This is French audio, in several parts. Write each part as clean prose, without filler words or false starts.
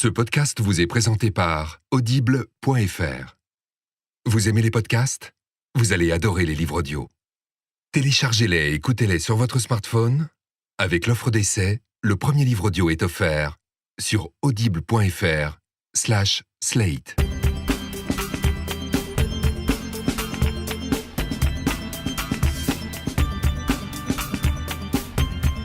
Ce podcast vous est présenté par Audible.fr. Vous aimez les podcasts ? Vous allez adorer les livres audio. Téléchargez-les et écoutez-les sur votre smartphone. Avec l'offre d'essai, le premier livre audio est offert sur audible.fr/slate.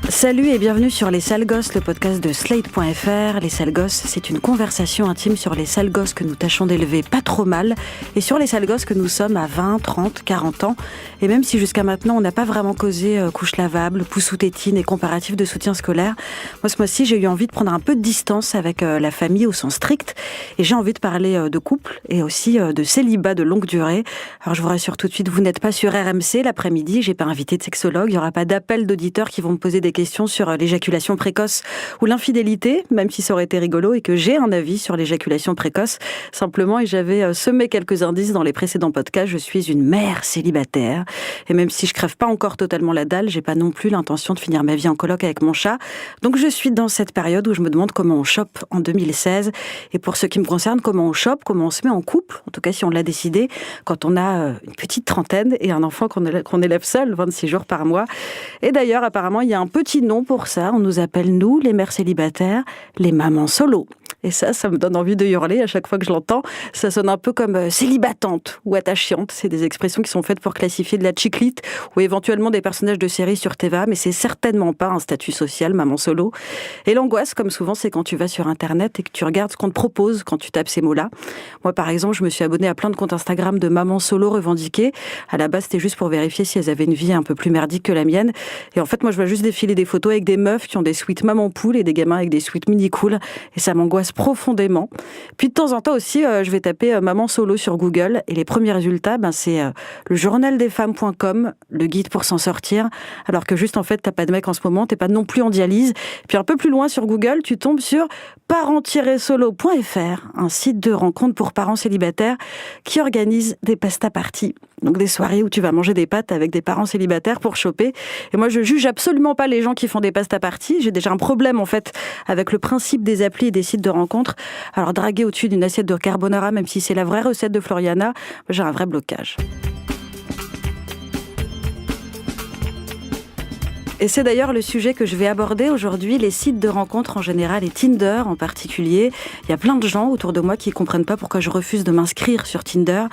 Salut et bienvenue sur Les Sales Gosses, le podcast de Slate.fr. Les Sales Gosses, c'est une conversation intime sur les sales gosses que nous tâchons d'élever pas trop mal et sur les sales gosses que nous sommes à 20, 30, 40 ans. Et même si jusqu'à maintenant on n'a pas vraiment causé couche lavable, pouce ou tétine et comparatif de soutien scolaire, moi ce mois-ci j'ai eu envie de prendre un peu de distance avec la famille au sens strict et j'ai envie de parler de couple et aussi de célibat de longue durée. Alors je vous rassure tout de suite, vous n'êtes pas sur RMC l'après-midi, j'ai pas invité de sexologue, il n'y aura pas d'appel d'auditeurs qui vont me poser des questions sur l'éjaculation précoce ou l'infidélité, même si ça aurait été rigolo et que j'ai un avis sur l'éjaculation précoce. Simplement, et j'avais semé quelques indices dans les précédents podcasts, je suis une mère célibataire. Et même si je crève pas encore totalement la dalle, j'ai pas non plus l'intention de finir ma vie en coloc avec mon chat. Donc je suis dans cette période où je me demande comment on chope en 2016. Et pour ce qui me concerne, comment on chope, comment on se met en couple, en tout cas si on l'a décidé, quand on a une petite trentaine et un enfant qu'on élève seul 26 jours par mois. Et d'ailleurs, apparemment, il y a un petit nom pour ça. On nous appelle, nous, les mères célibataires, les mamans solo. Et ça me donne envie de hurler à chaque fois que je l'entends. Ça sonne un peu comme célibatante ou attachante. C'est des expressions qui sont faites pour classifier de la chiclite ou éventuellement des personnages de séries sur TVA, mais c'est certainement pas un statut social, maman solo. Et l'angoisse, comme souvent, c'est quand tu vas sur Internet et que tu regardes ce qu'on te propose quand tu tapes ces mots-là. Moi, par exemple, je me suis abonnée à plein de comptes Instagram de mamans solo revendiquées. À la base, c'était juste pour vérifier si elles avaient une vie un peu plus merdique que la mienne. Et en fait, moi, je vois juste défiler des photos avec des meufs qui ont des suites maman poule et des gamins avec des suites mini cool. Et ça m'angoisse profondément. Puis de temps en temps aussi, je vais taper maman solo sur Google et les premiers résultats, c'est le journaldesfemmes.com, le guide pour s'en sortir. Alors que juste en fait, t'as pas de mec en ce moment, t'es pas non plus en dialyse. Puis un peu plus loin sur Google, tu tombes sur parents-solo.fr, un site de rencontre pour parents célibataires qui organise des pasta parties. Donc des soirées où tu vas manger des pâtes avec des parents célibataires pour choper. Et moi, je juge absolument pas les gens qui font des pasta parties. J'ai déjà un problème en fait avec le principe des applis et des sites de rencontres. Alors draguer au-dessus d'une assiette de carbonara, même si c'est la vraie recette de Floriana, j'ai un vrai blocage. Et c'est d'ailleurs le sujet que je vais aborder aujourd'hui, les sites de rencontres en général et Tinder en particulier. Il y a plein de gens autour de moi qui comprennent pas pourquoi je refuse de m'inscrire sur Tinder.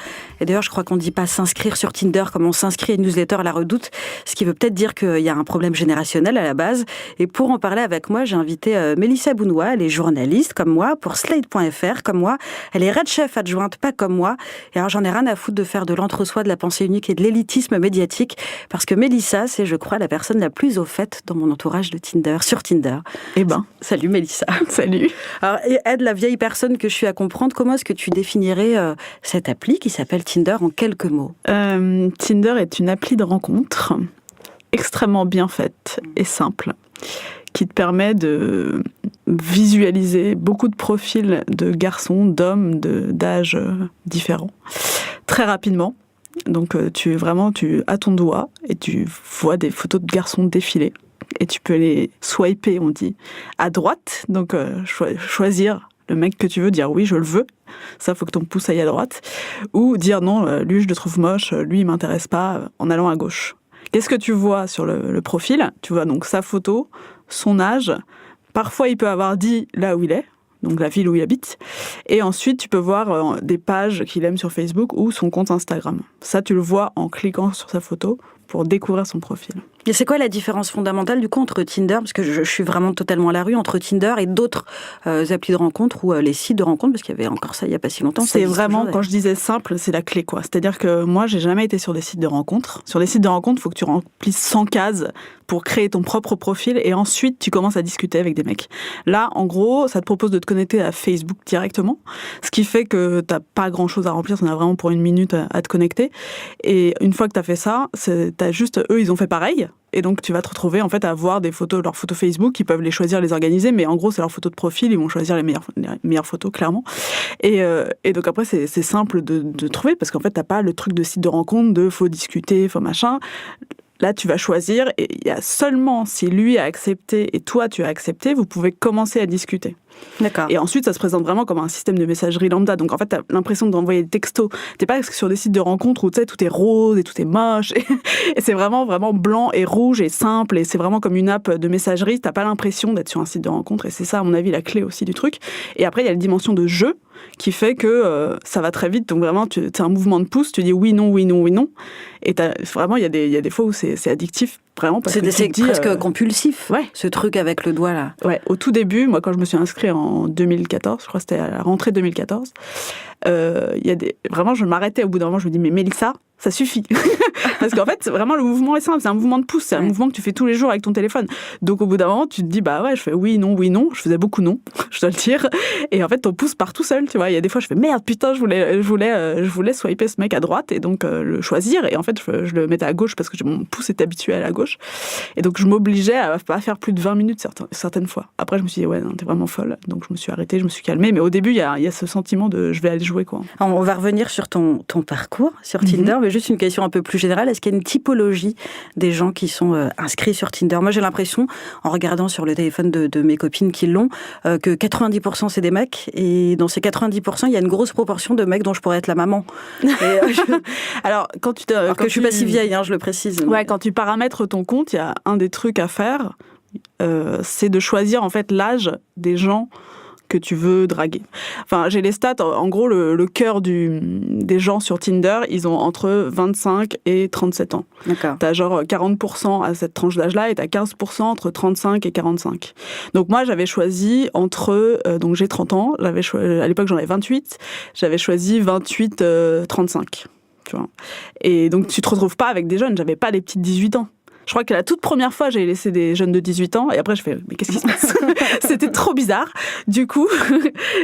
Et d'ailleurs, je crois qu'on dit pas s'inscrire sur Tinder comme on s'inscrit à une newsletter à la Redoute, ce qui veut peut-être dire qu'il y a un problème générationnel à la base. Et pour en parler avec moi, j'ai invité Mélissa Bounoua. Elle est journaliste comme moi pour Slate.fr comme moi. Elle est Red Chef adjointe, pas comme moi. Et alors, j'en ai rien à foutre de faire de l'entre-soi, de la pensée unique et de l'élitisme médiatique, parce que Mélissa, c'est, je crois, la personne la plus au fait dans mon entourage de Tinder, sur Tinder. Eh ben. Salut Mélissa. Salut. Alors, aide la vieille personne que je suis à comprendre, comment est-ce que tu définirais cette appli qui s'appelle Tinder en quelques mots ? Tinder est une appli de rencontre extrêmement bien faite et simple, qui te permet de visualiser beaucoup de profils de garçons, d'hommes, d'âges différents, très rapidement. Donc tu as ton doigt et tu vois des photos de garçons défiler et tu peux les swiper, on dit, à droite. Donc choisir le mec que tu veux, dire oui, je le veux. Ça, faut que ton pouce aille à droite. Ou dire non, lui, je le trouve moche, lui, il m'intéresse pas, en allant à gauche. Qu'est-ce que tu vois sur le profil ? Tu vois donc sa photo, son âge. Parfois, il peut avoir dit là où il est, donc la ville où il habite. Et ensuite, tu peux voir des pages qu'il aime sur Facebook ou son compte Instagram. Ça, tu le vois en cliquant sur sa photo pour découvrir son profil. Et c'est quoi la différence fondamentale du coup entre Tinder, parce que je suis vraiment totalement à la rue, entre Tinder et d'autres applis de rencontre ou les sites de rencontre, parce qu'il y avait encore ça il n'y a pas si longtemps. C'est vraiment, quand je disais simple, c'est la clé, quoi. C'est-à-dire que moi, j'ai jamais été sur des sites de rencontre. Sur des sites de rencontre, il faut que tu remplisses 100 cases pour créer ton propre profil et ensuite tu commences à discuter avec des mecs. Là, en gros, ça te propose de te connecter à Facebook directement, ce qui fait que t'as pas grand-chose à remplir, t'en as vraiment pour une minute à te connecter. Et une fois que t'as fait ça, t'as juste, eux, ils ont fait pareil. Et donc, tu vas te retrouver en fait à voir des photos, leurs photos Facebook, ils peuvent les choisir, les organiser, mais en gros, c'est leurs photos de profil, ils vont choisir les meilleures photos, clairement. Et donc après, c'est simple de trouver, parce qu'en fait, t'as pas le truc de site de rencontre, de faut discuter, faut machin. Là, tu vas choisir et il y a seulement si lui a accepté et toi tu as accepté, vous pouvez commencer à discuter. D'accord. Et ensuite, ça se présente vraiment comme un système de messagerie lambda. Donc en fait, tu as l'impression d'envoyer des textos. T'es pas sur des sites de rencontres où tu sais, tout est rose et tout est moche. Et c'est vraiment blanc et rouge et simple. Et c'est vraiment comme une app de messagerie. T'as pas l'impression d'être sur un site de rencontre. Et c'est ça, à mon avis, la clé aussi du truc. Et après, il y a la dimension de jeu qui fait que ça va très vite. Donc vraiment, c'est un mouvement de pouce. Tu dis oui, non, oui, non, oui, non. Et vraiment, il y a des fois où c'est addictif. Vraiment, parce que c'est presque compulsif, ouais. Ce truc avec le doigt là. Ouais, au tout début, moi quand je me suis inscrite en 2014, je crois que c'était à la rentrée 2014, vraiment je m'arrêtais au bout d'un moment, je me dis mais Mélissa, ça suffit. Parce qu'en fait, vraiment le mouvement est simple, c'est un mouvement de pouce, c'est un mouvement que tu fais tous les jours avec ton téléphone. Donc au bout d'un moment, tu te dis bah ouais, je fais oui, non, je faisais beaucoup non, je dois le dire. Et en fait, ton pouce part tout seul, tu vois. Il y a des fois, je fais merde, putain, je voulais swiper ce mec à droite et donc le choisir. Et en fait, je le mettais à gauche parce que mon pouce est habitué à la gauche. Et donc je m'obligeais à pas faire plus de 20 minutes certaines fois. Après, je me suis dit ouais, non, t'es vraiment folle. Donc je me suis arrêtée, je me suis calmée. Mais au début, il y a ce sentiment de je vais aller jouer quoi. Alors, on va revenir sur ton parcours sur Tinder, mais juste une question un peu plus générale. Est-ce qu'il y a une typologie des gens qui sont inscrits sur Tinder? Moi, j'ai l'impression, en regardant sur le téléphone de mes copines qui l'ont, que 90% c'est des mecs. Et dans ces 90%, il y a une grosse proportion de mecs dont je pourrais être la maman. Alors, quand je suis pas si vieille, je le précise. Ouais, quand tu paramètres ton compte, il y a un des trucs à faire, c'est de choisir en fait l'âge des gens que tu veux draguer. Enfin, j'ai les stats, en gros, le cœur des gens sur Tinder, ils ont entre 25 et 37 ans. D'accord. T'as genre 40% à cette tranche d'âge-là et t'as 15% entre 35 et 45. Donc moi, j'avais choisi donc j'ai 30 ans, à l'époque j'en avais 28, j'avais choisi 28-35. Tu vois. Et donc tu te retrouves pas avec des jeunes, j'avais pas les petites 18 ans. Je crois que la toute première fois, j'ai laissé des jeunes de 18 ans et après je fais mais qu'est-ce qui se passe? C'était trop bizarre. Du coup,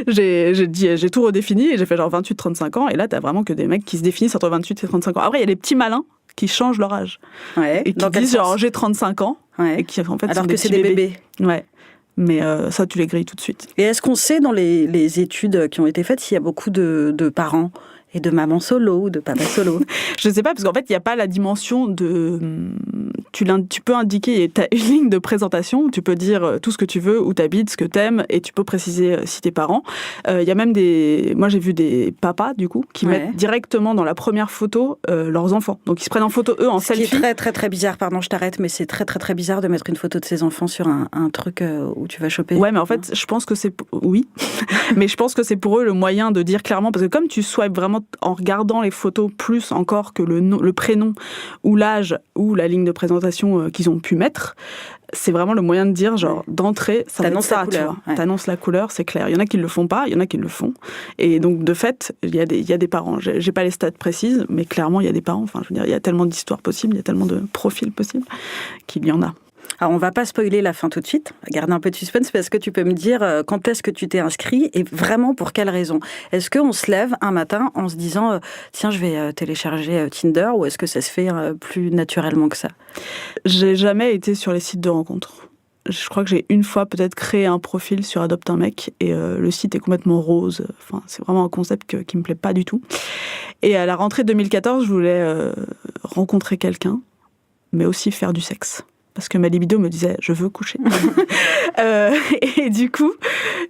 j'ai tout redéfini et j'ai fait genre 28-35 ans et là t'as vraiment que des mecs qui se définissent entre 28 et 35 ans. Après il y a les petits malins qui changent leur âge et qui disent genre j'ai 35 ans et qui en fait alors sont que c'est des bébés. Ouais. Mais ça tu les grilles tout de suite. Et est-ce qu'on sait dans les études qui ont été faites s'il y a beaucoup de parents et de maman solo ou de papa solo? Je ne sais pas, parce qu'en fait, il n'y a pas la dimension de... Tu peux indiquer, tu as une ligne de présentation où tu peux dire tout ce que tu veux, où tu habites, ce que tu aimes, et tu peux préciser si t'es parent. Il y a même Moi, j'ai vu des papas, du coup, qui mettent directement dans la première photo leurs enfants. Donc, ils se prennent en photo, eux, en selfie. Ce qui est très, très, très bizarre. Pardon, je t'arrête, mais c'est très, très, très bizarre de mettre une photo de ses enfants sur un truc où tu vas choper. Ouais, mais en fait, je pense que c'est... Oui. Mais je pense que c'est pour eux le moyen de dire clairement, parce que comme tu swipes vraiment en regardant les photos plus encore que le prénom ou l'âge ou la ligne de présentation qu'ils ont pu mettre, c'est vraiment le moyen de dire, genre, d'entrée, ça t'annonces ça, la couleur. Tu vois. T'annonces la couleur, c'est clair. Il y en a qui le font pas, il y en a qui le font. Et donc, de fait, il y a des parents. J'ai pas les stats précises, mais clairement, il y a des parents. Enfin, je veux dire, il y a tellement d'histoires possibles, il y a tellement de profils possibles qu'il y en a. Alors, on va pas spoiler la fin tout de suite, garder un peu de suspense, parce que tu peux me dire quand est-ce que tu t'es inscrit et vraiment pour quelle raison. Est-ce qu'on se lève un matin en se disant tiens, je vais télécharger Tinder, ou est-ce que ça se fait plus naturellement que ça? J'ai jamais été sur les sites de rencontres. Je crois que j'ai une fois peut-être créé un profil sur Adopte un mec et le site est complètement rose. Enfin, c'est vraiment un concept qui me plaît pas du tout. Et à la rentrée 2014, je voulais rencontrer quelqu'un, mais aussi faire du sexe. Parce que ma libido me disait, je veux coucher. Et du coup,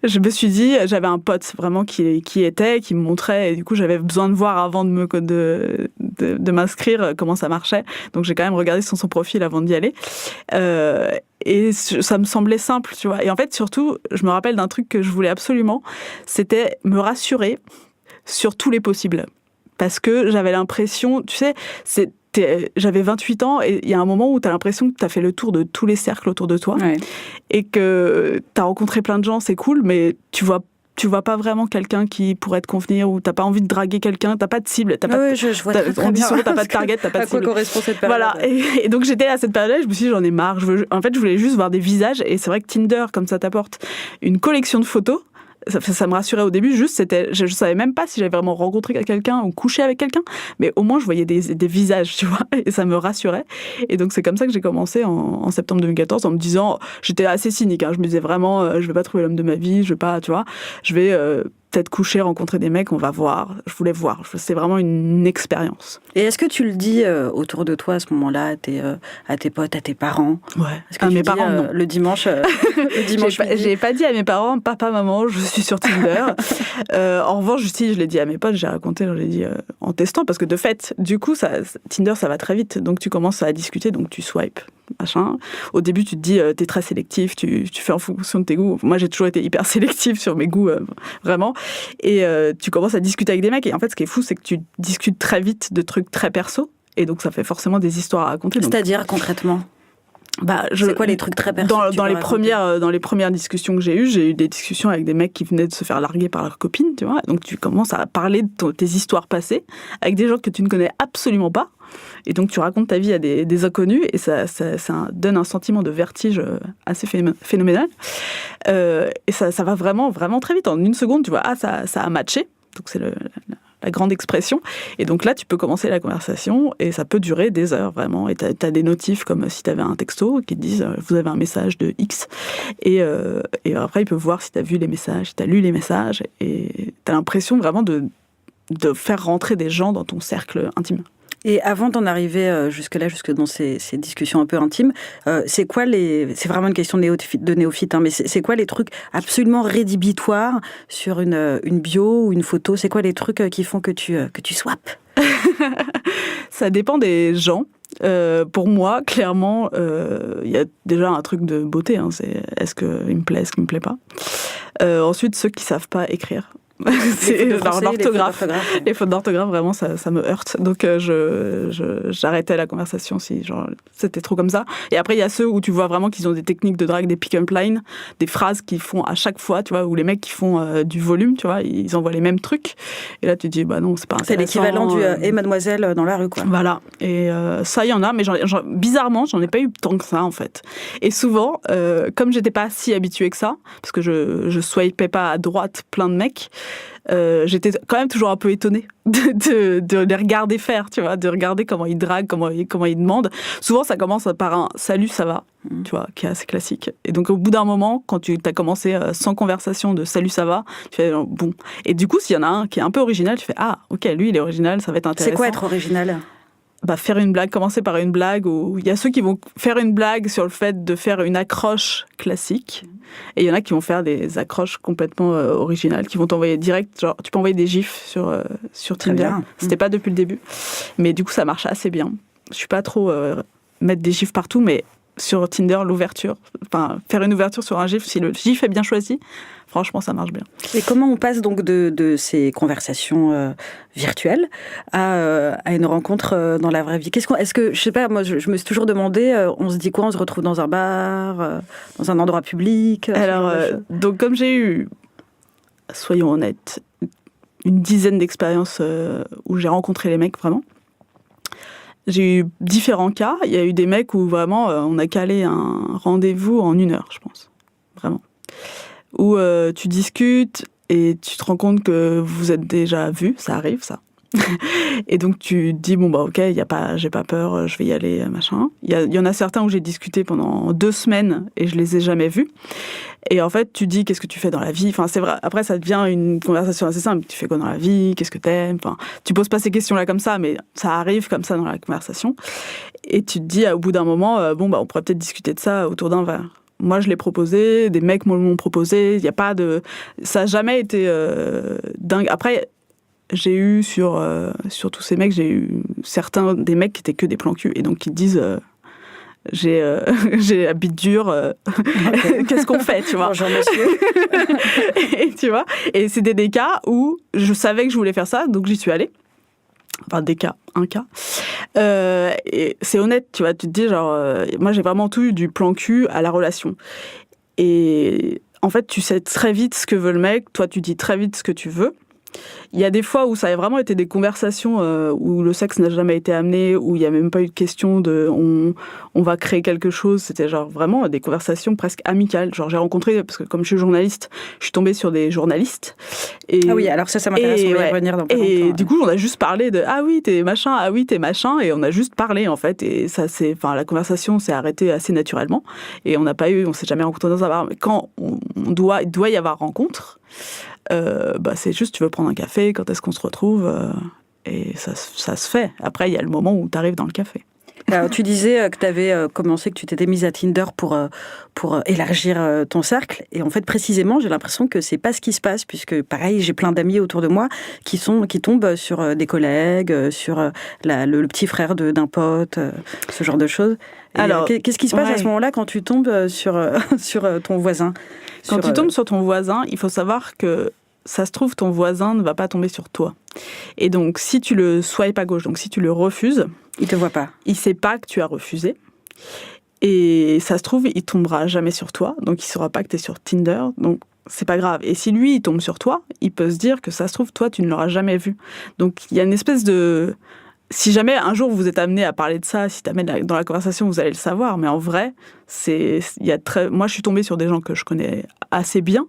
je me suis dit, j'avais un pote vraiment qui me montrait, et du coup, j'avais besoin de voir avant de m'inscrire comment ça marchait. Donc, j'ai quand même regardé son profil avant d'y aller. Et ça me semblait simple, tu vois. Et en fait, surtout, je me rappelle d'un truc que je voulais absolument, c'était me rassurer sur tous les possibles. Parce que j'avais l'impression, tu sais, j'avais 28 ans et il y a un moment où tu as l'impression que tu as fait le tour de tous les cercles autour de toi et que tu as rencontré plein de gens, c'est cool, mais tu vois pas vraiment quelqu'un qui pourrait te convenir ou t'as pas envie de draguer quelqu'un, t'as pas de cible, je vois très, très bien. T'as pas de target, t'as pas de cible. À quoi correspond cette période? Voilà, et donc j'étais à cette période-là, je me suis dit j'en ai marre. En fait, je voulais juste voir des visages et c'est vrai que Tinder, comme ça t'apporte une collection de photos. Ça me rassurait au début, je savais même pas si j'avais vraiment rencontré quelqu'un ou couché avec quelqu'un, mais au moins je voyais des visages, tu vois, et ça me rassurait. Et donc c'est comme ça que j'ai commencé en septembre 2014 en me disant, j'étais assez cynique, je me disais vraiment, je vais pas trouver l'homme de ma vie, je vais pas, tu vois, je vais peut-être coucher, rencontrer des mecs, on va voir. Je voulais voir. C'est vraiment une expérience. Et est-ce que tu le dis autour de toi à ce moment-là, à tes potes, à tes parents? Ouais. Est-ce que Mes parents, non. Le dimanche, j'ai pas dit à mes parents, papa, maman, je suis sur Tinder. En revanche, si je l'ai dit à mes potes, j'ai raconté, je l'ai dit en testant, parce que de fait, du coup, Tinder, ça va très vite. Donc tu commences à discuter, donc tu swipes. Machin. Au début, tu te dis, t'es très sélectif, tu fais en fonction de tes goûts. Moi, j'ai toujours été hyper sélective sur mes goûts, vraiment. Et tu commences à discuter avec des mecs. Et en fait, ce qui est fou, c'est que tu discutes très vite de trucs très perso. Et donc, ça fait forcément des histoires à raconter. C'est-à-dire, concrètement c'est quoi les trucs très perso dans les premières discussions que j'ai eu des discussions avec des mecs qui venaient de se faire larguer par leur copine, tu vois. Donc, tu commences à parler de tes histoires passées avec des gens que tu ne connais absolument pas. Et donc, tu racontes ta vie à des inconnus et ça donne un sentiment de vertige assez phénoménal. Et ça va vraiment, vraiment très vite. En une seconde, tu vois, ça a matché. Donc, c'est la grande expression. Et donc là, tu peux commencer la conversation et ça peut durer des heures, vraiment. Et tu as des notifs comme si tu avais un texto qui te disent « vous avez un message de X ». Et après, ils peuvent voir si tu as vu les messages, si tu as lu les messages. Et tu as l'impression vraiment de faire rentrer des gens dans ton cercle intime. Et avant d'en arriver jusque-là, jusque dans ces discussions un peu intimes, c'est vraiment une question de néophyte, hein, mais c'est quoi les trucs absolument rédhibitoires sur une bio ou une photo? C'est quoi les trucs qui font que tu swaps? Ça dépend des gens. Pour moi, clairement, il y a déjà un truc de beauté. Hein, c'est est-ce qu'il me plaît, est-ce qu'il me plaît pas. Ensuite, ceux qui savent pas écrire. C'est l'orthographe. Les fautes d'orthographe, vraiment, ça me heurte. Donc, j'arrêtais la conversation si c'était trop comme ça. Et après, il y a ceux où tu vois vraiment qu'ils ont des techniques de drague, des pick-up lines, des phrases qu'ils font à chaque fois, tu vois, ou les mecs qui font du volume, tu vois, ils envoient les mêmes trucs. Et là, tu te dis, bah non, c'est pas intéressant. C'est l'équivalent du « et mademoiselle » dans la rue, quoi. Voilà. Et ça, il y en a, mais bizarrement, j'en ai pas eu tant que ça, en fait. Et souvent, comme j'étais pas si habituée que ça, parce que je swipais pas à droite plein de mecs, j'étais quand même toujours un peu étonnée de les regarder faire, tu vois, de regarder comment ils draguent, comment ils demandent. Souvent, ça commence par un « salut, ça va », tu vois, qui est assez classique. Et donc, au bout d'un moment, quand tu as commencé sans conversation de « salut, ça va », tu fais « bon ». Et du coup, s'il y en a un qui est un peu original, tu fais « ah, ok, lui, il est original, ça va être intéressant ». C'est quoi être original ? Faire une blague, commencer par une blague, où il y a ceux qui vont faire une blague sur le fait de faire une accroche classique, et il y en a qui vont faire des accroches complètement originales, qui vont t'envoyer direct, genre tu peux envoyer des gifs sur Tinder. C'était pas depuis le début, mais du coup ça marche assez bien. Je suis pas trop mettre des gifs partout, mais sur Tinder, l'ouverture, faire une ouverture sur un gif, si le gif est bien choisi, franchement, ça marche bien. Et comment on passe donc de ces conversations virtuelles à une rencontre dans la vraie vie? Est-ce que, je sais pas, moi, je me suis toujours demandé, on se dit quoi? On se retrouve dans un bar, dans un endroit public? Alors, donc comme j'ai eu, soyons honnêtes, une dizaine d'expériences où j'ai rencontré les mecs, vraiment. J'ai eu différents cas. Il y a eu des mecs où vraiment on a calé un rendez-vous en 1 heure, je pense. Vraiment. Où tu discutes et tu te rends compte que vous êtes déjà vus, ça arrive, ça. Et donc tu te dis, bon, bah ok, j'ai pas peur, je vais y aller, machin. Il y en a certains où j'ai discuté pendant 2 semaines et je les ai jamais vus. Et en fait, tu dis, qu'est-ce que tu fais dans la vie? Enfin, c'est vrai, après, ça devient une conversation assez simple. Tu fais quoi dans la vie? Qu'est-ce que t'aimes? Enfin, tu poses pas ces questions-là comme ça, mais ça arrive comme ça dans la conversation. Et tu te dis, au bout d'un moment, bon, bah, on pourrait peut-être discuter de ça autour d'un verre. Moi, je l'ai proposé, des mecs me l'ont proposé. Il y a pas de... Ça n'a jamais été dingue. Après, j'ai eu sur tous ces mecs, j'ai eu certains des mecs qui étaient que des plans cul et donc qui te disent j'ai la bite dure, okay. Qu'est-ce qu'on fait, tu vois? Bonjour monsieur. Et tu vois, et c'était des cas où je savais que je voulais faire ça, donc j'y suis allée. Enfin, un cas. Et c'est honnête, tu vois, tu te dis genre, moi j'ai vraiment tout eu du plan cul à la relation. Et en fait, tu sais très vite ce que veut le mec, toi tu dis très vite ce que tu veux. Il y a des fois où ça a vraiment été des conversations où le sexe n'a jamais été amené, où il n'y a même pas eu de question de on va créer quelque chose. C'était genre vraiment des conversations presque amicales. Genre j'ai rencontré, parce que comme je suis journaliste, je suis tombée sur des journalistes. Et, ah oui, alors ça m'intéresse, on va y revenir dans pas longtemps. Et du coup, on a juste parlé de ah oui, t'es machin, et on a juste parlé en fait. Et ça, la conversation s'est arrêtée assez naturellement. Et on s'est jamais rencontrés dans un bar. Mais quand il doit y avoir rencontre, c'est juste tu veux prendre un café, quand est-ce qu'on se retrouve et ça se fait. Après, il y a le moment où tu arrives dans le café. Alors, tu disais que tu avais commencé, que tu t'étais mise à Tinder pour élargir ton cercle. Et en fait, précisément, j'ai l'impression que c'est pas ce qui se passe, puisque pareil, j'ai plein d'amis autour de moi qui tombent sur des collègues, sur le petit frère d'un pote, ce genre de choses. Et alors, qu'est-ce qui se passe à ce moment-là quand tu tombes sur ton voisin? Quand tu tombes sur ton voisin, il faut savoir que ça se trouve, ton voisin ne va pas tomber sur toi. Et donc, si tu le swipes à gauche, donc si tu le refuses, il te voit pas. Il sait pas que tu as refusé. Et ça se trouve, il tombera jamais sur toi. Donc, il saura pas que tu es sur Tinder. Donc, c'est pas grave. Et si lui, il tombe sur toi, il peut se dire que ça se trouve, toi, tu ne l'auras jamais vu. Donc, il y a une espèce de... Si jamais un jour vous êtes amené à parler de ça, si tu amènes dans la conversation, vous allez le savoir. Mais en vrai, moi, je suis tombée sur des gens que je connais assez bien.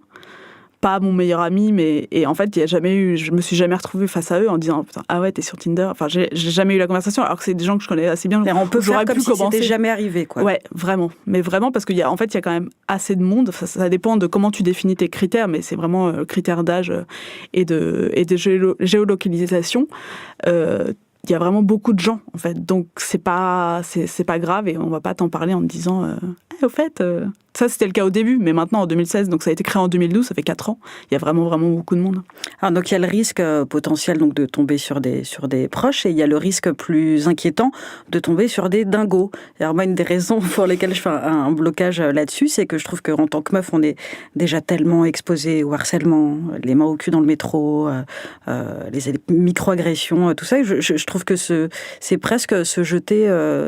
Pas mon meilleur ami, et en fait, je me suis jamais retrouvée face à eux en disant putain, ah ouais, t'es sur Tinder. Enfin, j'ai jamais eu la conversation, alors que c'est des gens que je connais assez bien. On peut faire comme si c'était jamais arrivé, quoi. Ouais, vraiment. Mais vraiment, parce qu'il y a quand même assez de monde. Ça dépend de comment tu définis tes critères, mais c'est vraiment critères d'âge et de géolocalisation. Il y a vraiment beaucoup de gens, en fait. Donc, c'est pas grave et on va pas t'en parler en te disant au fait, ça, c'était le cas au début, mais maintenant, en 2016, donc ça a été créé en 2012, ça fait 4 ans, il y a vraiment, vraiment beaucoup de monde. Alors, donc, il y a le risque potentiel donc, de tomber sur des proches et il y a le risque plus inquiétant de tomber sur des dingos. Alors, moi, une des raisons pour lesquelles je fais un blocage là-dessus, c'est que je trouve qu'en tant que meuf, on est déjà tellement exposé au harcèlement, les mains au cul dans le métro, les micro-agressions, tout ça. Je trouve que c'est presque se jeter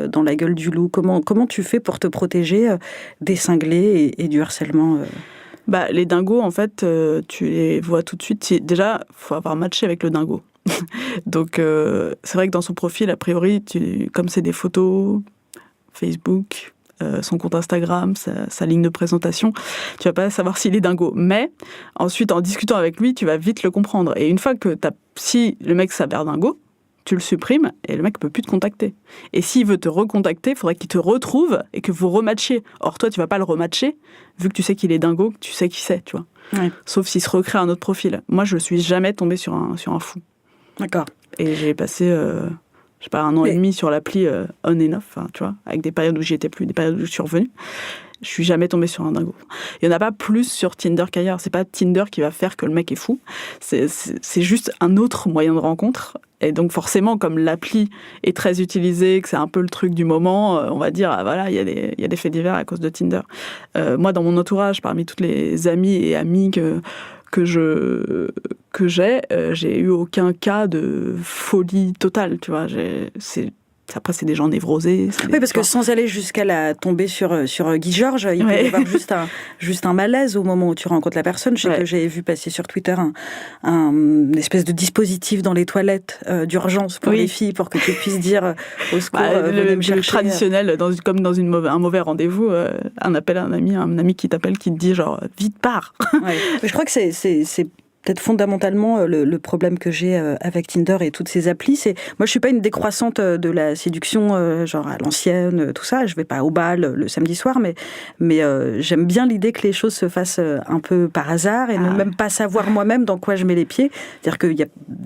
dans la gueule du loup. Comment tu fais pour te protéger des cinglés et du harcèlement Les dingos, en fait, tu les vois tout de suite. Déjà, il faut avoir matché avec le dingo. Donc, c'est vrai que dans son profil, a priori, comme c'est des photos, Facebook, son compte Instagram, sa ligne de présentation, tu vas pas savoir s'il est dingo. Mais ensuite, en discutant avec lui, tu vas vite le comprendre. Et une fois que si le mec s'avère dingo, tu le supprimes et le mec ne peut plus te contacter. Et s'il veut te recontacter, il faudrait qu'il te retrouve et que vous rematchiez. Or, toi, tu ne vas pas le rematcher, vu que tu sais qu'il est dingo, que tu sais qui c'est, tu vois. Ouais. Sauf s'il se recrée un autre profil. Moi, je ne suis jamais tombée sur un fou. D'accord. Et j'ai passé, 1 an et demi sur l'appli on and off, tu vois, avec des périodes où j'y étais plus, des périodes où je suis revenue. Je suis jamais tombée sur un dingo. Il n'y en a pas plus sur Tinder qu'ailleurs. C'est pas Tinder qui va faire que le mec est fou. C'est juste un autre moyen de rencontre. Et donc forcément, comme l'appli est très utilisée, que c'est un peu le truc du moment, on va dire, voilà, il y a des faits divers à cause de Tinder. Moi, dans mon entourage, parmi toutes les amies et amis que j'ai eu aucun cas de folie totale, tu vois. Après, c'est des gens névrosés. Oui, parce que sans aller jusqu'à tomber sur Guy Georges, il peut y avoir juste un malaise au moment où tu rencontres la personne. Je sais que j'ai vu passer sur Twitter une espèce de dispositif dans les toilettes d'urgence pour les filles, pour que tu puisses dire au secours, venez me chercher. Le traditionnel, comme dans un mauvais rendez-vous, un appel à un ami qui t'appelle, qui te dit genre, vite pars. Ouais. Je crois que c'est peut-être fondamentalement le problème que j'ai avec Tinder et toutes ces applis, moi je suis pas une décroissante de la séduction genre à l'ancienne, tout ça. Je vais pas au bal le samedi soir, mais j'aime bien l'idée que les choses se fassent un peu par hasard et ne même pas savoir moi-même dans quoi je mets les pieds. C'est-à-dire que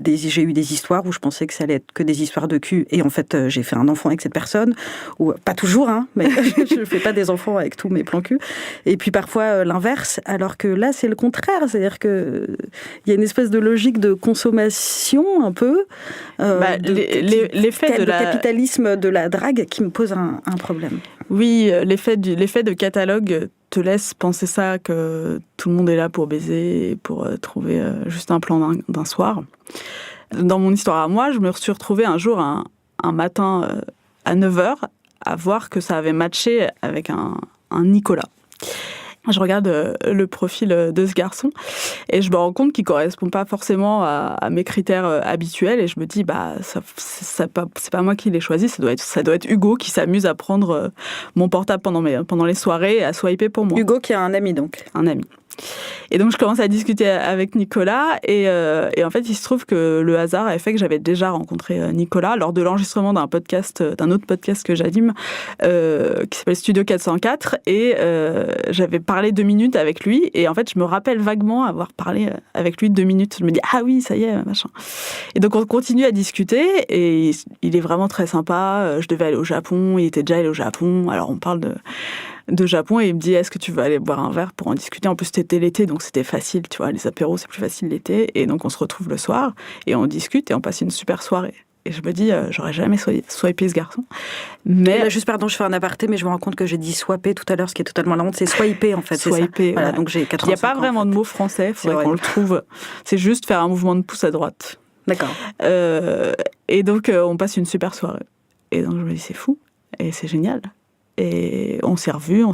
j'ai eu des histoires où je pensais que ça allait être que des histoires de cul et en fait j'ai fait un enfant avec cette personne, ou pas toujours, mais je fais pas des enfants avec tous mes plans cul. Et puis parfois l'inverse, alors que là c'est le contraire, c'est-à-dire que il y a une espèce de logique de consommation un peu, l'effet de capitalisme de la drague qui me pose un problème. Oui, l'effet de catalogue te laisse penser ça, que tout le monde est là pour baiser, pour trouver juste un plan d'un soir. Dans mon histoire à moi, je me suis retrouvée un jour, un matin à 9h, à voir que ça avait matché avec un Nicolas. Je regarde le profil de ce garçon et je me rends compte qu'il correspond pas forcément à mes critères habituels et je me dis c'est pas moi qui l'ai choisi, ça doit être Hugo qui s'amuse à prendre mon portable pendant les soirées et à swiper pour moi. Hugo qui a un ami donc. Un ami. Et donc, je commence à discuter avec Nicolas. Et en fait, il se trouve que le hasard a fait que j'avais déjà rencontré Nicolas lors de l'enregistrement d'un autre podcast que j'anime, qui s'appelle Studio 404. Et j'avais parlé 2 minutes avec lui. Et en fait, je me rappelle vaguement avoir parlé avec lui 2 minutes. Je me dis, ah oui, ça y est, machin. Et donc, on continue à discuter. Et il est vraiment très sympa. Je devais aller au Japon. Il était déjà allé au Japon. Alors, on parle de Japon et il me dit est-ce que tu veux aller boire un verre pour en discuter. En plus c'était l'été donc c'était facile, tu vois, les apéros c'est plus facile l'été et donc on se retrouve le soir et on discute et on passe une super soirée. Et je me dis j'aurais jamais swipé ce garçon. Mais là, juste pardon, je fais un aparté mais je me rends compte que j'ai dit swapé tout à l'heure, ce qui est totalement la honte, c'est swipé en fait, swipé, voilà, ouais. donc j'ai 85 ans. Il n'y a pas vraiment de mot français, il faudrait qu'on le trouve. C'est juste faire un mouvement de pouce à droite. D'accord. Et donc on passe une super soirée. Et donc je me dis c'est fou et c'est génial. Et on s'est revus. Et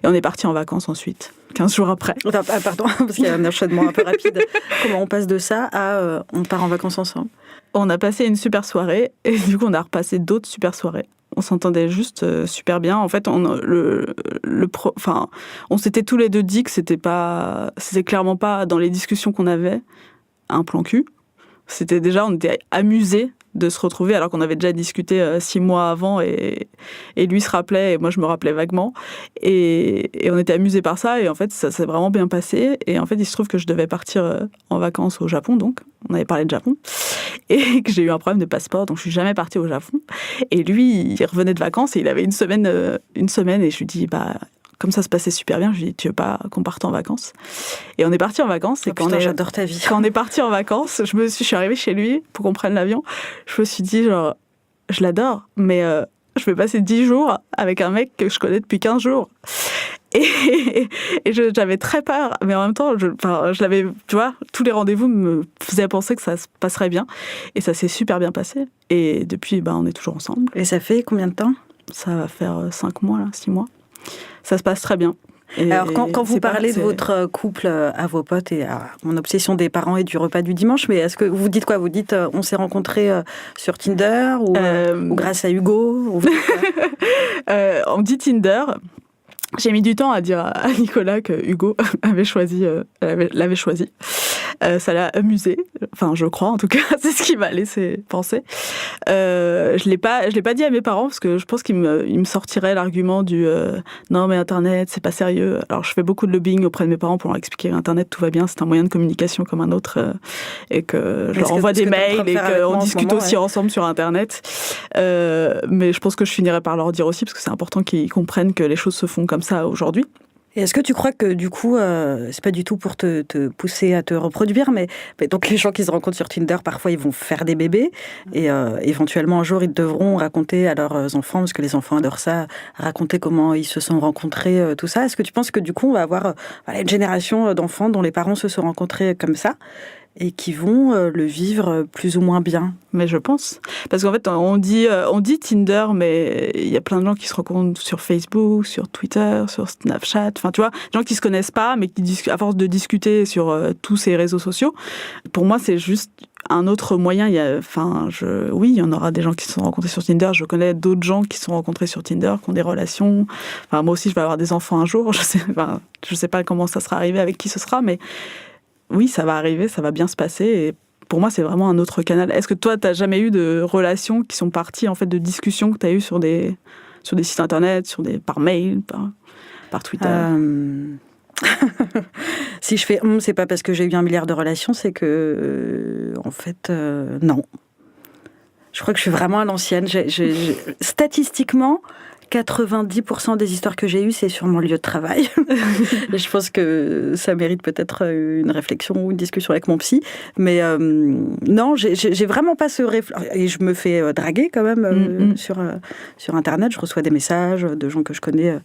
on est partis en vacances ensuite, 15 jours après. Enfin, pardon, parce qu'il y a un enchaînement un peu rapide. Comment on passe de ça à on part en vacances ensemble? On a passé une super soirée, et du coup, on a repassé d'autres super soirées. On s'entendait juste super bien. En fait, on s'était tous les deux dit que c'était clairement pas dans les discussions qu'on avait un plan cul. On était amusés de se retrouver alors qu'on avait déjà discuté 6 mois avant et lui se rappelait et moi je me rappelais vaguement et on était amusés par ça et en fait ça s'est vraiment bien passé et en fait il se trouve que je devais partir en vacances au Japon, donc on avait parlé de Japon et que j'ai eu un problème de passeport donc je suis jamais partie au Japon et lui il revenait de vacances et il avait une semaine et je lui dis comme ça se passait super bien, je lui ai dit, tu veux pas qu'on parte en vacances? Et on est parti en vacances. Et j'adore ta vie. Quand on est parti en vacances, je suis arrivée chez lui pour qu'on prenne l'avion. Je me suis dit, genre, je l'adore, mais je vais passer 10 jours avec un mec que je connais depuis 15 jours. Et j'avais très peur, mais en même temps, je l'avais, tu vois, tous les rendez-vous me faisaient penser que ça se passerait bien. Et ça s'est super bien passé. Et depuis, on est toujours ensemble. Et ça fait combien de temps? Ça va faire 5 mois, 6 mois. Ça se passe très bien. Et alors, quand vous parlez de votre couple à vos potes et à mon obsession des parents et du repas du dimanche, mais est-ce que vous dites quoi? Vous dites on s'est rencontrés sur Tinder ou grâce à Hugo? On dit Tinder. J'ai mis du temps à dire à Nicolas que Hugo l'avait choisi. Ça l'a amusé. Enfin, je crois, en tout cas, c'est ce qui m'a laissé penser. Je l'ai pas dit à mes parents parce que je pense qu'ils me sortiraient l'argument du non, mais Internet, c'est pas sérieux. Alors, je fais beaucoup de lobbying auprès de mes parents pour leur expliquer qu'Internet, tout va bien, c'est un moyen de communication comme un autre et que je leur envoie des mails et qu'on discute aussi ensemble sur Internet. Mais je pense que je finirai par leur dire aussi parce que c'est important qu'ils comprennent que les choses se font comme ça aujourd'hui. Et est-ce que tu crois que du coup, c'est pas du tout pour te pousser à te reproduire, mais donc les gens qui se rencontrent sur Tinder, parfois ils vont faire des bébés et éventuellement un jour ils devront raconter à leurs enfants, parce que les enfants adorent ça, raconter comment ils se sont rencontrés, tout ça. Est-ce que tu penses que du coup on va avoir une génération d'enfants dont les parents se sont rencontrés comme ça et qui vont le vivre plus ou moins bien? Mais je pense. Parce qu'en fait, on dit Tinder, mais il y a plein de gens qui se rencontrent sur Facebook, sur Twitter, sur Snapchat. Enfin, tu vois, des gens qui se connaissent pas, mais qui, à force de discuter sur tous ces réseaux sociaux, pour moi, c'est juste un autre moyen. Oui, il y en aura des gens qui se sont rencontrés sur Tinder. Je connais d'autres gens qui se sont rencontrés sur Tinder, qui ont des relations. Enfin, moi aussi, je vais avoir des enfants un jour. Je sais pas comment ça sera arrivé, avec qui ce sera, mais oui, ça va arriver, ça va bien se passer. Et pour moi, c'est vraiment un autre canal. Est-ce que toi, tu n'as jamais eu de relations qui sont parties en fait, de discussions que tu as eues sur des sites internet, par mail, par Twitter? Si je fais c'est pas parce que j'ai eu 1 milliard de relations, c'est que, en fait, non. Je crois que je suis vraiment à l'ancienne. Statistiquement, 90% des histoires que j'ai eues, c'est sur mon lieu de travail. Et je pense que ça mérite peut-être une réflexion ou une discussion avec mon psy. Mais non, j'ai vraiment pas ce réflexe. Et je me fais draguer quand même sur Internet. Je reçois des messages de gens que je connais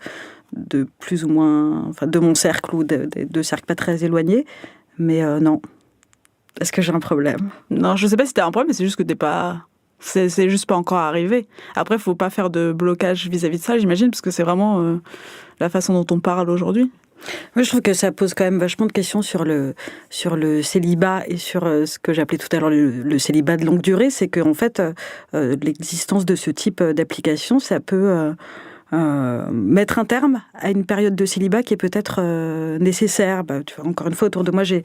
de plus ou moins, enfin, de mon cercle ou de cercles pas très éloignés. Mais non. Est-ce que j'ai un problème? Non, je sais pas si t'as un problème, mais c'est juste que t'es pas... C'est juste pas encore arrivé. Après, faut pas faire de blocage vis-à-vis de ça, j'imagine, parce que c'est vraiment la façon dont on parle aujourd'hui. Moi, je trouve que ça pose quand même vachement de questions sur le célibat et sur ce que j'appelais tout à l'heure le célibat de longue durée. C'est qu'en fait, l'existence de ce type d'application, ça peut mettre un terme à une période de célibat qui est peut-être nécessaire. Tu vois, encore une fois, autour de moi, j'ai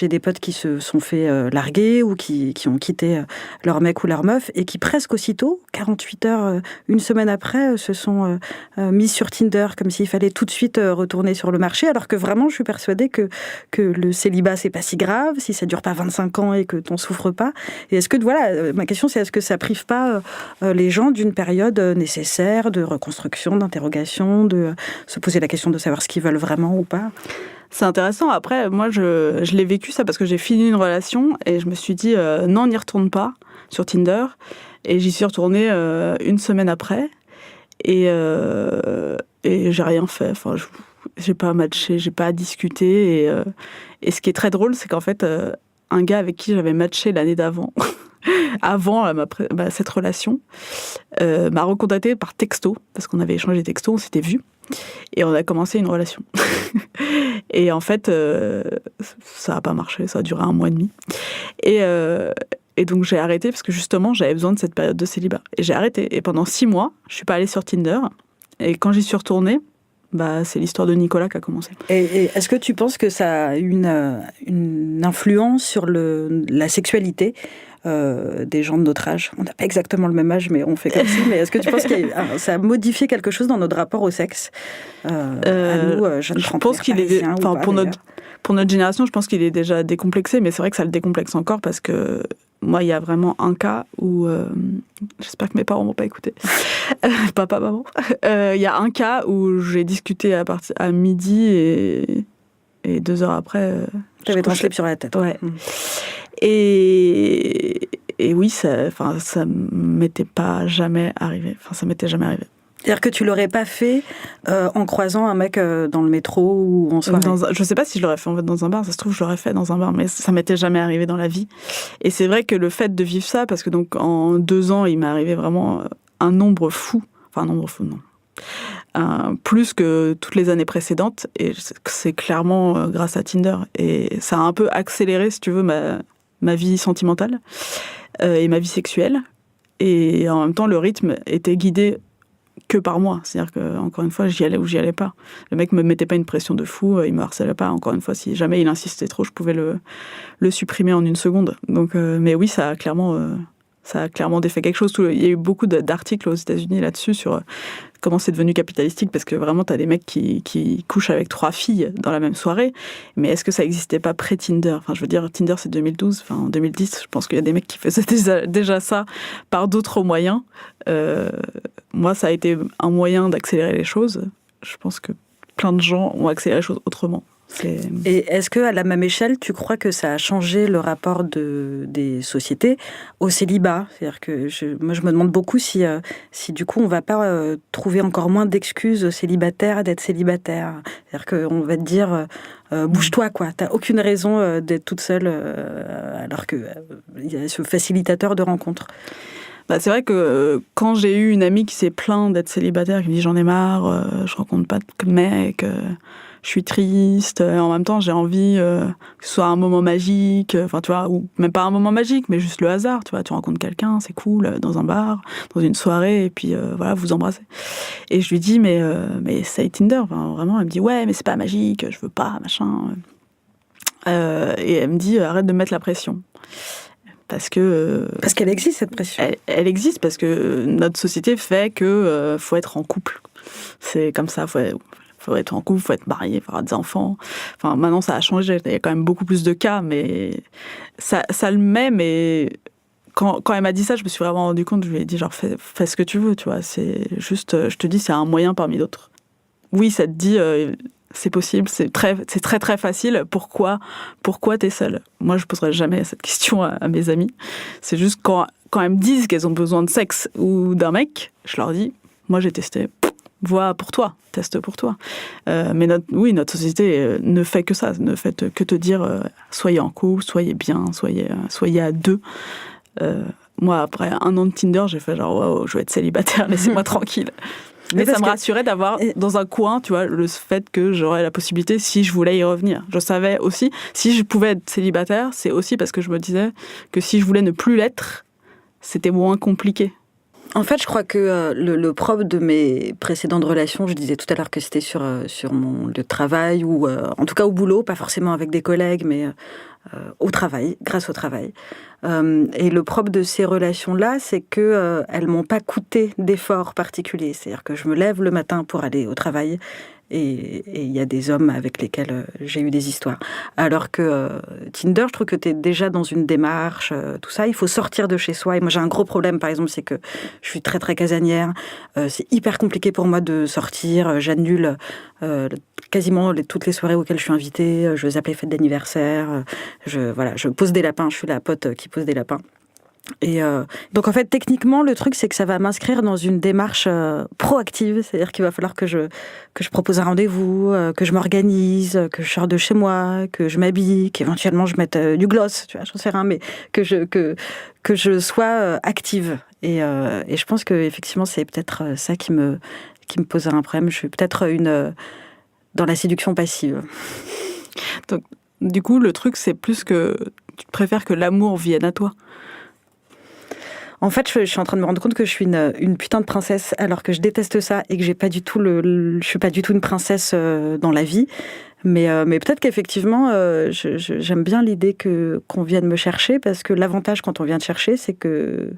des potes qui se sont fait larguer ou qui ont quitté leur mec ou leur meuf et qui presque aussitôt, 48 heures, une semaine après, se sont mis sur Tinder comme s'il fallait tout de suite retourner sur le marché, alors que vraiment, je suis persuadée que le célibat, c'est pas si grave, si ça dure pas 25 ans et que t'en souffres pas. Et est-ce que, voilà, ma question, c'est est-ce que ça prive pas les gens d'une période nécessaire de reconstruction, d'interrogation, de se poser la question de savoir ce qu'ils veulent vraiment ou pas? C'est intéressant. Après, moi, je l'ai vécu ça parce que j'ai fini une relation et je me suis dit non, n'y retourne pas sur Tinder. Et j'y suis retournée une semaine après et j'ai rien fait. Enfin, j'ai pas matché, j'ai pas discuté. Et ce qui est très drôle, c'est qu'en fait, un gars avec qui j'avais matché l'année d'avant, avant cette relation, m'a recontacté par texto, parce qu'on avait échangé des textos, on s'était vus, et on a commencé une relation. Et en fait, ça n'a pas marché, ça a duré 1 mois et demi. Et donc j'ai arrêté, parce que justement, j'avais besoin de cette période de célibat. Et j'ai arrêté. Et pendant 6 mois, je ne suis pas allée sur Tinder. Et quand j'y suis retournée, c'est l'histoire de Nicolas qui a commencé. Et est-ce que tu penses que ça a une influence sur la sexualité des gens de notre âge? On n'a pas exactement le même âge, mais on fait comme ça. Mais est-ce que tu penses que ça a modifié quelque chose dans notre rapport au sexe à nous, jeunes trentenaires, pense qu'il parisiens, est, ou pas, pour notre génération, je pense qu'il est déjà décomplexé, mais c'est vrai que ça le décomplexe encore parce que moi, il y a vraiment un cas où... j'espère que mes parents ne vont pas écouter. Papa, maman. Il y a un cas où j'ai discuté à midi et 2 heures après... tu avais ton slip sur la tête. Ouais. Et oui, ça m'était pas jamais arrivé. Enfin, ça m'était jamais arrivé. C'est-à-dire que tu l'aurais pas fait en croisant un mec dans le métro ou en soirée? Je sais pas si je l'aurais fait en fait dans un bar. Ça se trouve, je l'aurais fait dans un bar, mais ça m'était jamais arrivé dans la vie. Et c'est vrai que le fait de vivre ça, parce que donc en 2 ans, il m'est arrivé vraiment un nombre fou. Enfin, un nombre fou, non. Plus que toutes les années précédentes. Et c'est clairement grâce à Tinder. Et ça a un peu accéléré, si tu veux, ma vie sentimentale et ma vie sexuelle. Et en même temps, le rythme était guidé que par moi. C'est-à-dire que, encore une fois, j'y allais ou j'y allais pas. Le mec me mettait pas une pression de fou, il me harcelait pas. Encore une fois, si jamais il insistait trop, je pouvais le supprimer en 1 seconde. Donc, mais oui, ça a clairement défait quelque chose. Il y a eu beaucoup d'articles aux États-Unis là-dessus sur comment c'est devenu capitalistique, parce que vraiment, t'as des mecs qui couchent avec 3 filles dans la même soirée. Mais est-ce que ça n'existait pas pré-Tinder? Enfin, je veux dire, Tinder, c'est 2012. Enfin, en 2010, je pense qu'il y a des mecs qui faisaient déjà ça par d'autres moyens. Moi, ça a été un moyen d'accélérer les choses. Je pense que plein de gens ont accéléré les choses autrement. Et est-ce qu'à la même échelle, tu crois que ça a changé le rapport des sociétés au célibat? C'est-à-dire que moi, je me demande beaucoup si du coup, on ne va pas trouver encore moins d'excuses aux célibataires d'être célibataires. C'est-à-dire qu'on va te dire bouge-toi, quoi. Tu n'as aucune raison d'être toute seule, alors qu'il y a ce facilitateur de rencontres. C'est vrai que quand j'ai eu une amie qui s'est plainte d'être célibataire, qui me dit j'en ai marre, je rencontre pas de mec, je suis triste, et en même temps j'ai envie que ce soit un moment magique, enfin tu vois, ou même pas un moment magique, mais juste le hasard, tu vois, tu rencontres quelqu'un, c'est cool, dans un bar, dans une soirée, et puis voilà, vous embrassez. Et je lui dis mais c'est Tinder, enfin, vraiment, elle me dit ouais mais c'est pas magique, je veux pas, machin. Et elle me dit arrête de me mettre la pression. Parce qu'elle existe, cette pression. Elle existe parce que notre société fait que faut être en couple. C'est comme ça, faut être en couple, faut être marié, faut avoir des enfants. Enfin, maintenant, ça a changé. Il y a quand même beaucoup plus de cas, mais ça le met. Mais quand elle m'a dit ça, je me suis vraiment rendu compte. Je lui ai dit genre fais ce que tu veux, tu vois. C'est juste, je te dis, c'est un moyen parmi d'autres. Oui, ça te dit. C'est possible, c'est très très facile. Pourquoi t'es seule? Moi, je poserai jamais cette question à mes amis. C'est juste quand elles me disent qu'elles ont besoin de sexe ou d'un mec, je leur dis, moi j'ai testé. Vois pour toi, teste pour toi. Mais notre société ne fait que ça, ne fait que te dire soyez en couple, soyez bien, soyez à 2. Moi, après 1 an de Tinder, j'ai fait genre wow, je vais être célibataire, laissez-moi tranquille. Mais ça me rassurait d'avoir dans un coin, tu vois, le fait que j'aurais la possibilité si je voulais y revenir. Je savais aussi, si je pouvais être célibataire, c'est aussi parce que je me disais que si je voulais ne plus l'être, c'était moins compliqué. En fait, je crois que le propre de mes précédentes relations, je disais tout à l'heure que c'était sur mon lieu de travail ou en tout cas au boulot, pas forcément avec des collègues, mais au travail, grâce au travail. Et le propre de ces relations-là, c'est que elles m'ont pas coûté d'efforts particuliers. C'est-à-dire que je me lève le matin pour aller au travail. Et il y a des hommes avec lesquels j'ai eu des histoires. Alors que Tinder, je trouve que tu es déjà dans une démarche, tout ça. Il faut sortir de chez soi. Et moi, j'ai un gros problème, par exemple, c'est que je suis très, très casanière. C'est hyper compliqué pour moi de sortir. J'annule quasiment toutes les soirées auxquelles je suis invitée. Je zappe les fêtes d'anniversaire. Je pose des lapins. Je suis la pote qui pose des lapins. Et donc en fait techniquement le truc c'est que ça va m'inscrire dans une démarche proactive, c'est-à-dire qu'il va falloir que je propose un rendez-vous, que je m'organise, que je sors de chez moi, que je m'habille, qu'éventuellement je mette du gloss, tu vois, j'en sais rien, mais que je sois active et je pense que effectivement c'est peut-être ça qui me posera un problème. Je suis peut-être dans la séduction passive. Donc du coup le truc c'est plus que tu préfères que l'amour vienne à toi. En fait, je suis en train de me rendre compte que je suis une putain de princesse, alors que je déteste ça et que j'ai pas du tout je suis pas du tout une princesse dans la vie. Mais peut-être qu'effectivement, j'aime bien l'idée qu'on vienne me chercher, parce que l'avantage quand on vient te chercher, c'est que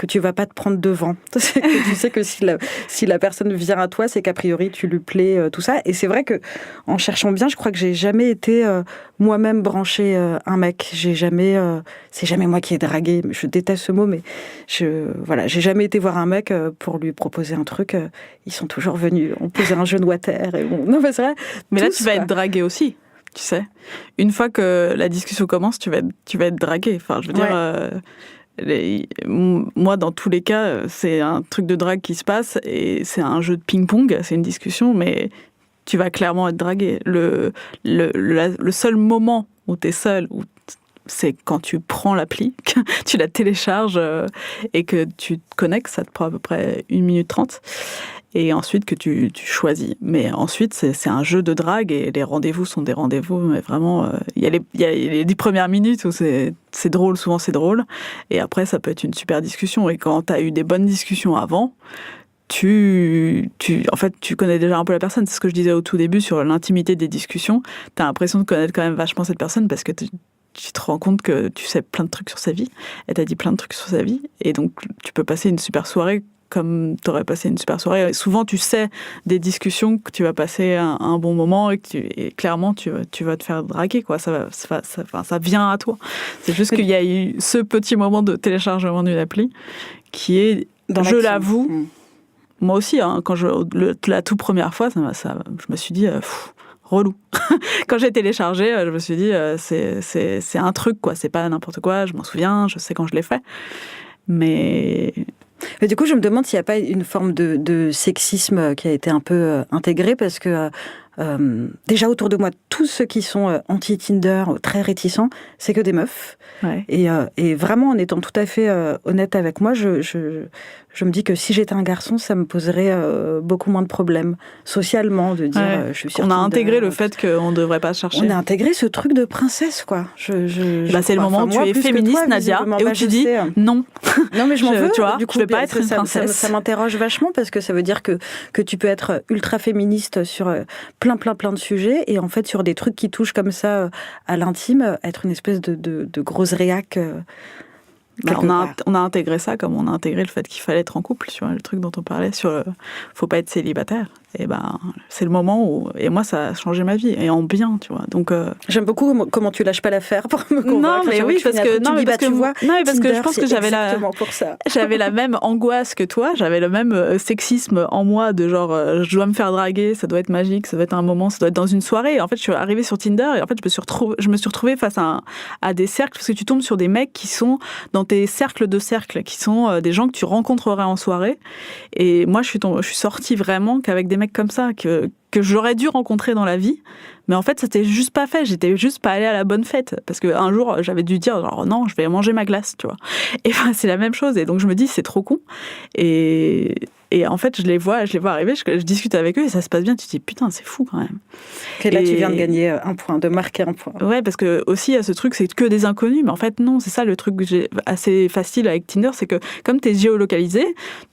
tu vas pas te prendre devant. Tu sais que si la personne vient à toi, c'est qu'a priori tu lui plais, tout ça. Et c'est vrai que en cherchant bien, je crois que j'ai jamais été moi-même branchée un mec. C'est jamais moi qui ai dragué. Je déteste ce mot, mais j'ai jamais été voir un mec pour lui proposer un truc. Ils sont toujours venus. On posait un genou à terre et non, mais c'est vrai. Mais là, tu vas être dragué aussi. Tu sais, une fois que la discussion commence, tu vas être dragué. Enfin, je veux dire. Moi, dans tous les cas, c'est un truc de drague qui se passe et c'est un jeu de ping-pong, c'est une discussion, mais tu vas clairement être dragué. Le seul moment où tu es seul, c'est quand tu prends l'appli, que tu la télécharges et que tu te connectes, ça te prend à peu près 1 minute 30. Et ensuite que tu choisis. Mais ensuite, c'est un jeu de drague et les rendez-vous sont des rendez-vous. Mais vraiment, il y a les 10 premières minutes où c'est drôle, souvent c'est drôle. Et après, ça peut être une super discussion. Et quand tu as eu des bonnes discussions avant, en fait, tu connais déjà un peu la personne. C'est ce que je disais au tout début sur l'intimité des discussions. Tu as l'impression de connaître quand même vachement cette personne parce que tu te rends compte que tu sais plein de trucs sur sa vie. Elle t'a dit plein de trucs sur sa vie. Et donc, tu peux passer une super soirée comme tu aurais passé une super soirée. Et souvent, tu sais des discussions que tu vas passer un bon moment et clairement, tu vas te faire draguer, quoi. Ça vient à toi. C'est juste qu'il y a eu ce petit moment de téléchargement d'une appli qui est, je l'avoue, moi aussi, hein, quand la toute première fois, je me suis dit, relou. Quand j'ai téléchargé, je me suis dit, c'est un truc, quoi. C'est pas n'importe quoi, je m'en souviens, je sais quand je l'ai fait. Mais du coup, je me demande s'il n'y a pas une forme de sexisme qui a été un peu intégrée, parce que déjà autour de moi, tous ceux qui sont anti-Tinder, très réticents, c'est que des meufs. Ouais. Et vraiment, en étant tout à fait honnête avec moi, je me dis que si j'étais un garçon, ça me poserait beaucoup moins de problèmes socialement, de dire je suis sur On a Tinder, intégré le fait qu'on ne devrait pas chercher. On a intégré ce truc de princesse, quoi. C'est le moment où tu es féministe, Nadia, et où tu dis non. Non, mais je m'en veux. Tu vois, du coup, je ne vais pas être une princesse. Ça m'interroge vachement, parce que ça veut dire que tu peux être ultra féministe sur plein de sujets, et en fait, sur des trucs qui touchent comme ça à l'intime, être une espèce de grosse réac. On a intégré ça comme on a intégré le fait qu'il fallait être en couple, tu vois, le truc dont on parlait sur faut pas être célibataire. Et c'est le moment où, et moi ça a changé ma vie, et en bien, tu vois. Donc j'aime beaucoup comment tu lâches pas l'affaire pour me convaincre. Non mais oui, parce que je pense que j'avais la même angoisse que toi, j'avais le même sexisme en moi de genre je dois me faire draguer, ça doit être magique, ça doit être un moment, ça doit être dans une soirée. Et en fait, je suis arrivée sur Tinder et en fait je me suis retrouvée face à des cercles, parce que tu tombes sur des mecs qui sont dans tes cercles de cercles, qui sont des gens que tu rencontrerais en soirée. Et moi, je suis sortie vraiment qu'avec des mecs comme ça, que j'aurais dû rencontrer dans la vie. Mais en fait, ça s'était juste pas fait. J'étais juste pas allée à la bonne fête. Parce qu'un jour, j'avais dû dire, genre, non, je vais manger ma glace, tu vois. Et c'est la même chose. Et donc, je me dis, c'est trop con. Et Et en fait, je les vois arriver, je discute avec eux et ça se passe bien. Tu te dis, putain, c'est fou quand même. Et là, tu viens de gagner un point, de marquer un point. Ouais, parce que aussi, il y a ce truc, c'est que des inconnus. Mais en fait, non, c'est ça le truc que j'ai assez facile avec Tinder, c'est que comme tu es géolocalisé,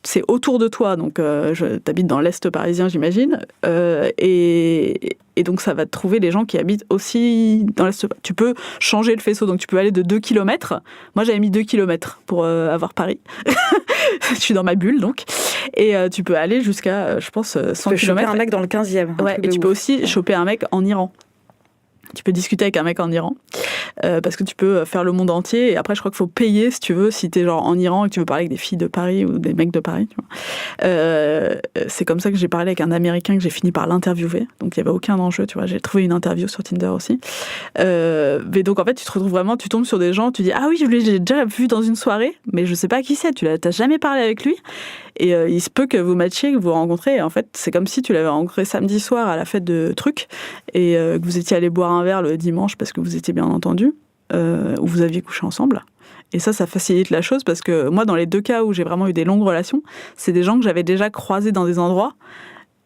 c'est autour de toi. Donc, t'habites dans l'Est parisien, j'imagine. Et donc, ça va te trouver des gens qui habitent aussi dans l'Est. Tu peux changer le faisceau. Donc, tu peux aller de 2 km. Moi, j'avais mis 2 km pour avoir Paris. Je suis dans ma bulle, donc. Et tu peux aller jusqu'à, je pense, 100 km. Tu peux choper un mec dans le 15e. Ouais, et tu peux aussi choper un mec en Iran. Tu peux discuter avec un mec en Iran, parce que tu peux faire le monde entier, et après je crois qu'il faut payer si tu veux, si t'es genre en Iran et que tu veux parler avec des filles de Paris ou des mecs de Paris, tu vois. C'est comme ça que j'ai parlé avec un Américain que j'ai fini par l'interviewer, donc il n'y avait aucun enjeu, tu vois, j'ai trouvé une interview sur Tinder aussi. Mais donc en fait tu te retrouves vraiment, tu tombes sur des gens, tu dis « Ah oui, je l'ai déjà vu dans une soirée, mais je sais pas qui c'est, t'as jamais parlé avec lui ?» Et il se peut que vous matchiez, que vous rencontrez. Et en fait, c'est comme si tu l'avais rencontré samedi soir à la fête de trucs et que vous étiez allé boire un verre le dimanche parce que vous étiez bien entendu, ou vous aviez couché ensemble. Et ça facilite la chose parce que moi, dans les 2 cas où j'ai vraiment eu des longues relations, c'est des gens que j'avais déjà croisés dans des endroits.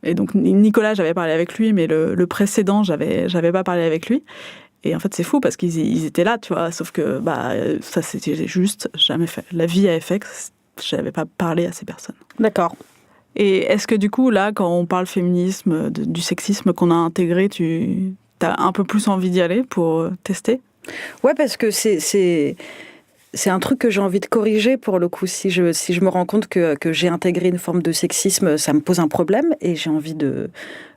Et donc, Nicolas, j'avais parlé avec lui, mais le précédent, j'avais pas parlé avec lui. Et en fait, c'est fou parce qu'ils étaient là, tu vois. Sauf que ça, c'était juste jamais fait. La vie avait fait que je n'avais pas parlé à ces personnes. D'accord. Et est-ce que du coup, là, quand on parle féminisme, du sexisme qu'on a intégré, tu as un peu plus envie d'y aller pour tester ? Ouais, parce que c'est un truc que j'ai envie de corriger pour le coup. Si je me rends compte que j'ai intégré une forme de sexisme, ça me pose un problème et j'ai envie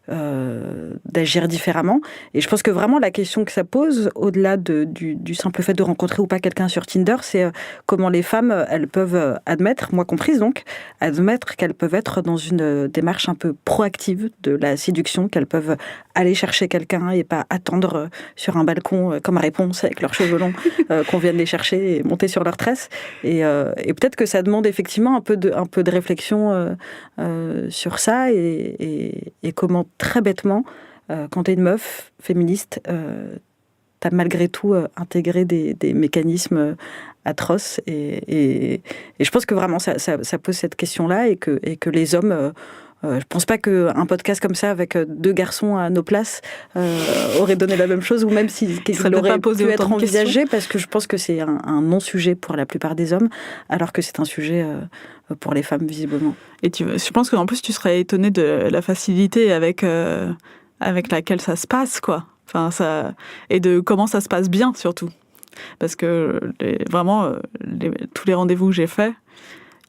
d'agir différemment. Et je pense que vraiment la question que ça pose, au-delà du simple fait de rencontrer ou pas quelqu'un sur Tinder, c'est comment les femmes, elles peuvent admettre, moi comprise donc, admettre qu'elles peuvent être dans une démarche un peu proactive de la séduction, qu'elles peuvent aller chercher quelqu'un et pas attendre sur un balcon comme réponse avec leurs cheveux longs qu'on vienne les chercher et monter sur leurs tresses. Et peut-être que ça demande effectivement un peu de réflexion sur ça et comment très bêtement, quand t'es une meuf féministe, t'as malgré tout intégré des mécanismes atroces. Et je pense que vraiment ça pose cette question-là et que les hommes... je pense pas qu'un podcast comme ça avec 2 garçons à nos places aurait donné la même chose, ou même qu'il aurait pu être envisagé, parce que je pense que c'est un non-sujet pour la plupart des hommes, alors que c'est un sujet pour les femmes, visiblement. Et je pense qu'en plus, tu serais étonné de la facilité avec laquelle ça se passe, quoi. Enfin, et de comment ça se passe bien, surtout. Parce que tous les rendez-vous que j'ai faits,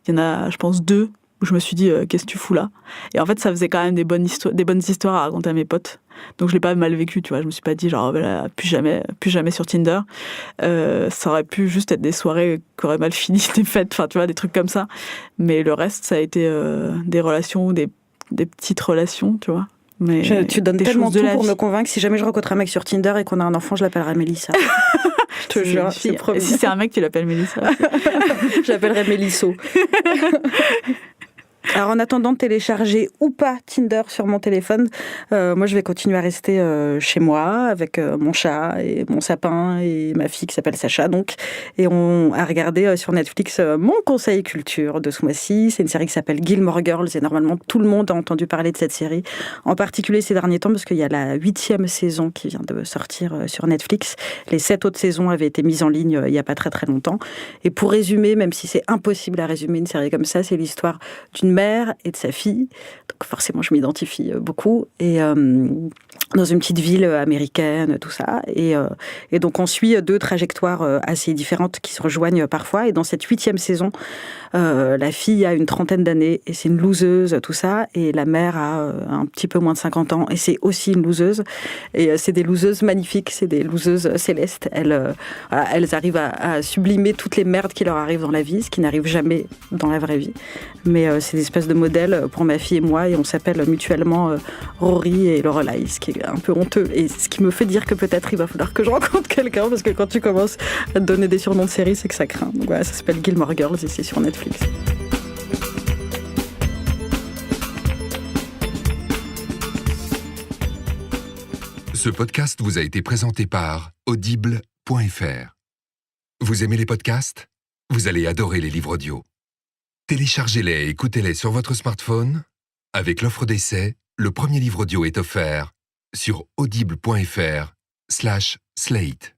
il y en a, je pense, 2 où je me suis dit qu'est-ce que tu fous là ? Et en fait, ça faisait quand même des bonnes histoires à raconter à mes potes. Donc je l'ai pas mal vécu, tu vois. Je me suis pas dit genre plus jamais sur Tinder. Ça aurait pu juste être des soirées qui auraient mal fini, des fêtes, enfin tu vois, des trucs comme ça. Mais le reste, ça a été des relations, des petites relations, tu vois. Mais tu donnes tellement tout pour me convaincre. Si jamais je rencontre un mec sur Tinder et qu'on a un enfant, je l'appellerai Mélissa. Je te jure, c'est promis. Et si c'est un mec, tu l'appelles Mélissa. Je l'appellerai Mélisso. Alors en attendant de télécharger ou pas Tinder sur mon téléphone, moi je vais continuer à rester chez moi avec mon chat et mon sapin et ma fille qui s'appelle Sacha donc, et on a regardé sur Netflix mon conseil culture de ce mois-ci. C'est une série qui s'appelle Gilmore Girls et normalement tout le monde a entendu parler de cette série, en particulier ces derniers temps parce qu'il y a la 8e saison qui vient de sortir sur Netflix. Les 7 autres saisons avaient été mises en ligne il n'y a pas très très longtemps. Et pour résumer, même si c'est impossible à résumer une série comme ça, c'est l'histoire d'une mère et de sa fille. Donc forcément, je m'identifie beaucoup. Et dans une petite ville américaine, tout ça. Et donc, on suit 2 trajectoires assez différentes qui se rejoignent parfois. Et dans cette 8e saison, la fille a une 30aine d'années et c'est une loseuse, tout ça. Et la mère a un petit peu moins de 50 ans et c'est aussi une loseuse. Et c'est des loseuses magnifiques, c'est des loseuses célestes. Elles arrivent à sublimer toutes les merdes qui leur arrivent dans la vie, ce qui n'arrive jamais dans la vraie vie. Mais c'est des espèces de modèles pour ma fille et moi, et on s'appelle mutuellement Rory et Lorelai, ce qui est un peu honteux. Et ce qui me fait dire que peut-être il va falloir que je rencontre quelqu'un, parce que quand tu commences à te donner des surnoms de séries, c'est que ça craint. Donc voilà, ça s'appelle Gilmore Girls et c'est sur Netflix. Ce podcast vous a été présenté par Audible.fr. Vous aimez les podcasts ? Vous allez adorer les livres audio. Téléchargez-les et écoutez-les sur votre smartphone. Avec l'offre d'essai, le premier livre audio est offert sur audible.fr/slate.